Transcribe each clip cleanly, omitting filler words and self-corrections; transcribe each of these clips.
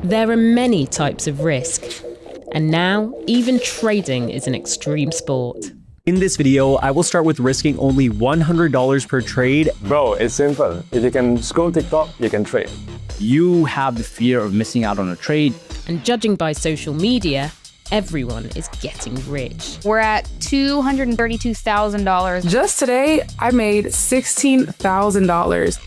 There are many types of risk, and now even trading is an extreme sport. In this video, I will start with risking only $100 per trade. Bro, it's simple. If you can scroll TikTok, you can trade. You have the fear of missing out on a trade. And judging by social media, everyone is getting rich. We're at $232,000. Just today, I made $16,000.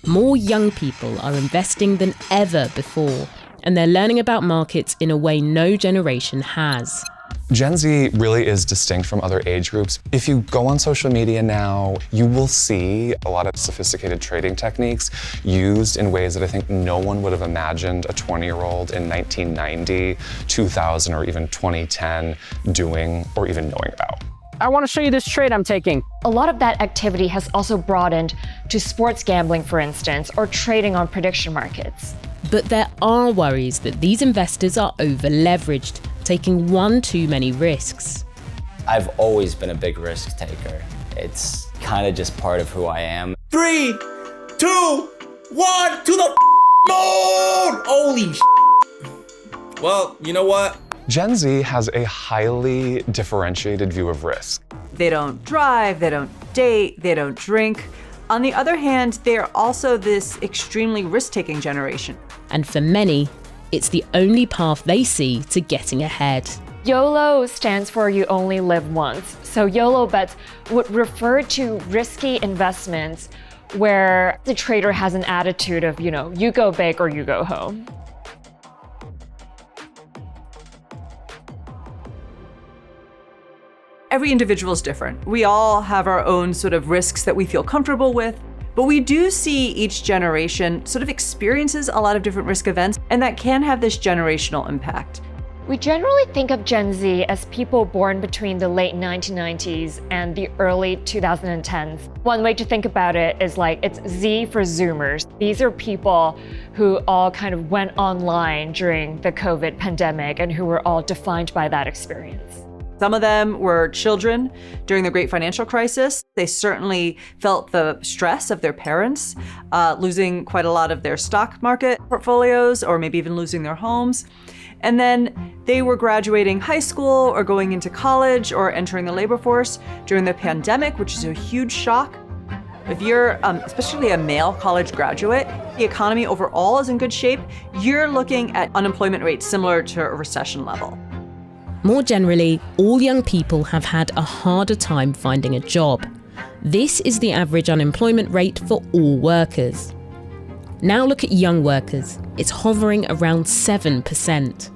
More young people are investing than ever before, and they're learning about markets in a way no generation has. Gen Z really is distinct from other age groups. If you go on social media now, you will see a lot of sophisticated trading techniques used in ways that I think no one would have imagined a 20-year-old in 1990, 2000, or even 2010 doing or even knowing about. I want to show you this trade I'm taking. A lot of that activity has also broadened to sports gambling, for instance, or trading on prediction markets. But there are worries that these investors are over-leveraged, taking one too many risks. I've always been a big risk taker. It's kind of just part of who I am. 3, 2, 1, to the moon! Holy Well, you know what? Gen Z has a highly differentiated view of risk. They don't drive, they don't date, they don't drink. On the other hand, they're also this extremely risk-taking generation. And for many, it's the only path they see to getting ahead. YOLO stands for you only live once. So YOLO bets would refer to risky investments where the trader has an attitude of, you go big or you go home. Every individual is different. We all have our own sort of risks that we feel comfortable with, but we do see each generation sort of experiences a lot of different risk events, and that can have this generational impact. We generally think of Gen Z as people born between the late 1990s and the early 2010s. One way to think about it is it's Z for Zoomers. These are people who all kind of went online during the COVID pandemic and who were all defined by that experience. Some of them were children during the Great Financial Crisis. They certainly felt the stress of their parents losing quite a lot of their stock market portfolios, or maybe even losing their homes. And then they were graduating high school or going into college or entering the labor force during the pandemic, which is a huge shock. If you're especially a male college graduate, the economy overall is in good shape. You're looking at unemployment rates similar to a recession level. More generally, all young people have had a harder time finding a job. This is the average unemployment rate for all workers. Now look at young workers. It's hovering around 7%.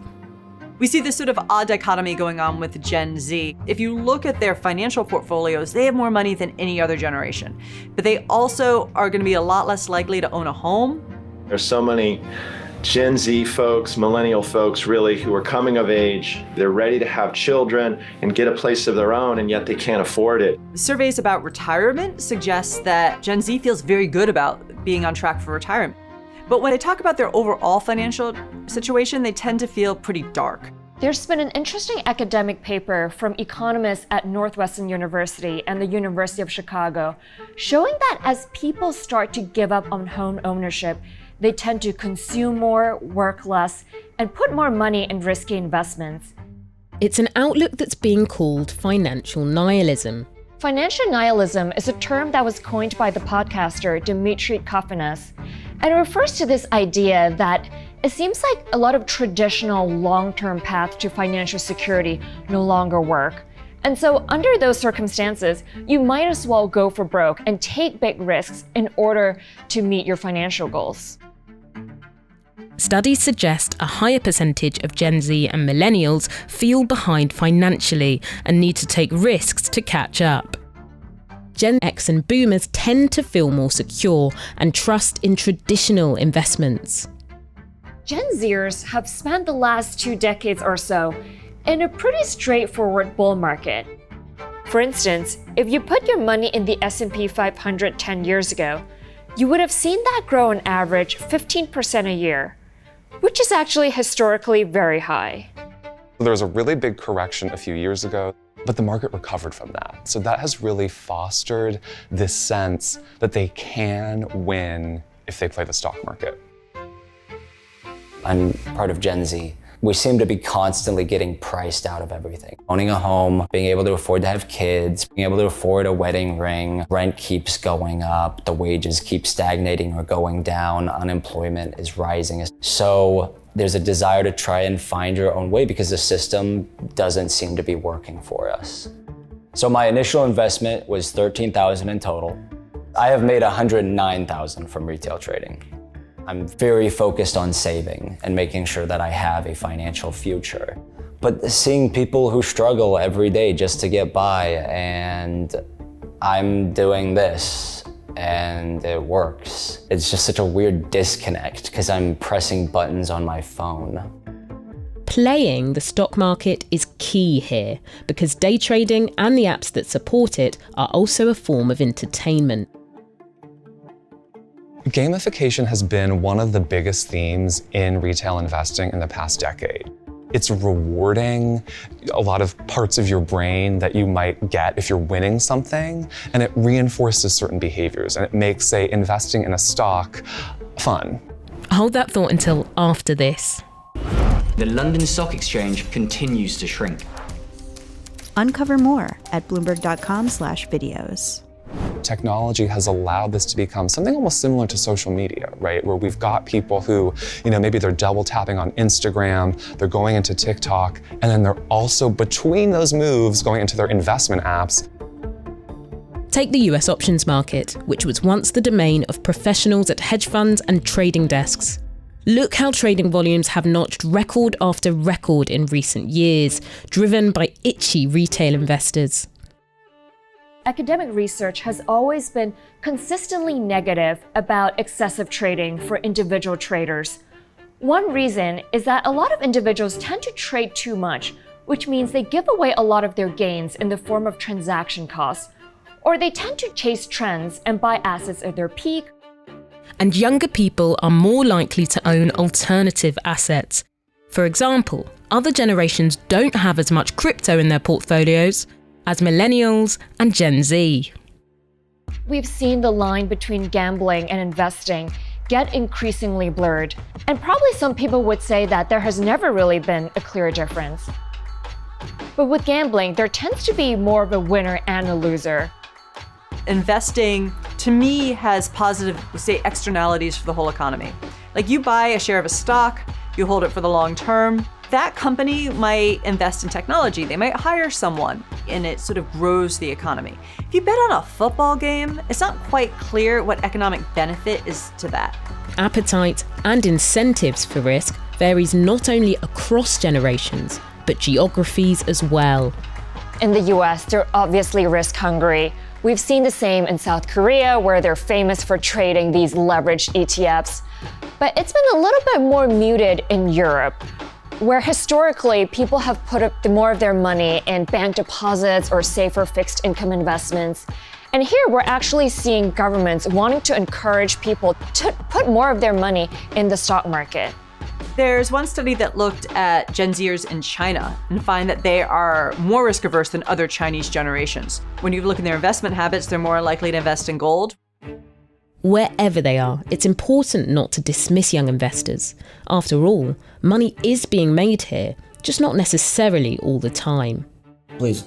We see this sort of odd dichotomy going on with Gen Z. If you look at their financial portfolios, they have more money than any other generation. But they also are going to be a lot less likely to own a home. There's so many Gen Z folks, millennial folks really, who are coming of age. They're ready to have children and get a place of their own, and yet they can't afford it. Surveys about retirement suggest that Gen Z feels very good about being on track for retirement. But when they talk about their overall financial situation, they tend to feel pretty dark. There's been an interesting academic paper from economists at Northwestern University and the University of Chicago showing that as people start to give up on home ownership, they tend to consume more, work less, and put more money in risky investments. It's an outlook that's being called financial nihilism. Financial nihilism is a term that was coined by the podcaster Dmitry Kofinas, and it refers to this idea that it seems like a lot of traditional long-term paths to financial security no longer work. And so under those circumstances, you might as well go for broke and take big risks in order to meet your financial goals. Studies suggest a higher percentage of Gen Z and millennials feel behind financially and need to take risks to catch up. Gen X and boomers tend to feel more secure and trust in traditional investments. Gen Zers have spent the last 2 decades or so in a pretty straightforward bull market. For instance, if you put your money in the S&P 500 10 years ago, you would have seen that grow on average 15% a year, which is actually historically very high. There was a really big correction a few years ago, but the market recovered from that. So that has really fostered this sense that they can win if they play the stock market. I'm part of Gen Z. We seem to be constantly getting priced out of everything. Owning a home, being able to afford to have kids, being able to afford a wedding ring, rent keeps going up, the wages keep stagnating or going down, unemployment is rising. So there's a desire to try and find your own way because the system doesn't seem to be working for us. So my initial investment was $13,000 in total. I have made $109,000 from retail trading. I'm very focused on saving and making sure that I have a financial future. But seeing people who struggle every day just to get by, and I'm doing this and it works. It's just such a weird disconnect because I'm pressing buttons on my phone. Playing the stock market is key here because day trading and the apps that support it are also a form of entertainment. Gamification has been one of the biggest themes in retail investing in the past decade. It's rewarding a lot of parts of your brain that you might get if you're winning something, and it reinforces certain behaviors, and it makes, say, investing in a stock fun. Hold that thought until after this. The London Stock Exchange continues to shrink. Uncover more at Bloomberg.com/videos. Technology has allowed this to become something almost similar to social media, right? Where we've got people who, maybe they're double tapping on Instagram, they're going into TikTok, and then they're also between those moves going into their investment apps. Take the US options market, which was once the domain of professionals at hedge funds and trading desks. Look how trading volumes have notched record after record in recent years, driven by itchy retail investors. Academic research has always been consistently negative about excessive trading for individual traders. One reason is that a lot of individuals tend to trade too much, which means they give away a lot of their gains in the form of transaction costs, or they tend to chase trends and buy assets at their peak. And younger people are more likely to own alternative assets. For example, other generations don't have as much crypto in their portfolios as millennials and Gen Z. We've seen the line between gambling and investing get increasingly blurred, and probably some people would say that there has never really been a clear difference. But with gambling, there tends to be more of a winner and a loser. Investing, to me, has positive, say, externalities for the whole economy. Like, you buy a share of a stock, you hold it for the long term. That company might invest in technology, they might hire someone, and it sort of grows the economy. If you bet on a football game, it's not quite clear what economic benefit is to that. Appetite and incentives for risk varies not only across generations, but geographies as well. In the US, they're obviously risk hungry. We've seen the same in South Korea, where they're famous for trading these leveraged ETFs. But it's been a little bit more muted in Europe, where historically people have put up more of their money in bank deposits or safer fixed income investments. And here we're actually seeing governments wanting to encourage people to put more of their money in the stock market. There's one study that looked at Gen Zers in China and find that they are more risk averse than other Chinese generations. When you look at their investment habits, they're more likely to invest in gold. Wherever they are, it's important not to dismiss young investors. After all, money is being made here, just not necessarily all the time. Please.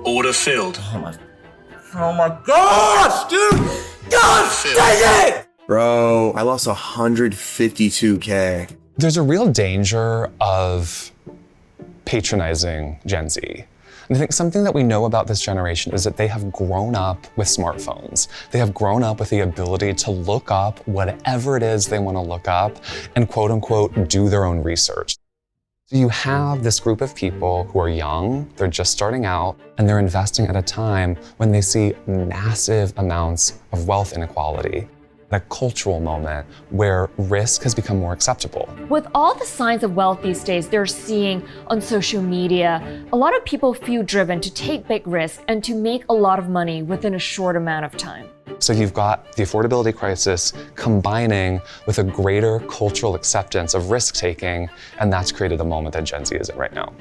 Order filled. Oh my gosh, dude! God dang it! Bro, I lost 152K. There's a real danger of patronizing Gen Z. And I think something that we know about this generation is that they have grown up with smartphones. They have grown up with the ability to look up whatever it is they want to look up and quote unquote do their own research. So you have this group of people who are young, they're just starting out, and they're investing at a time when they see massive amounts of wealth inequality. A cultural moment where risk has become more acceptable. With all the signs of wealth these days they're seeing on social media, a lot of people feel driven to take big risks and to make a lot of money within a short amount of time. So you've got the affordability crisis combining with a greater cultural acceptance of risk taking, and that's created the moment that Gen Z is in right now.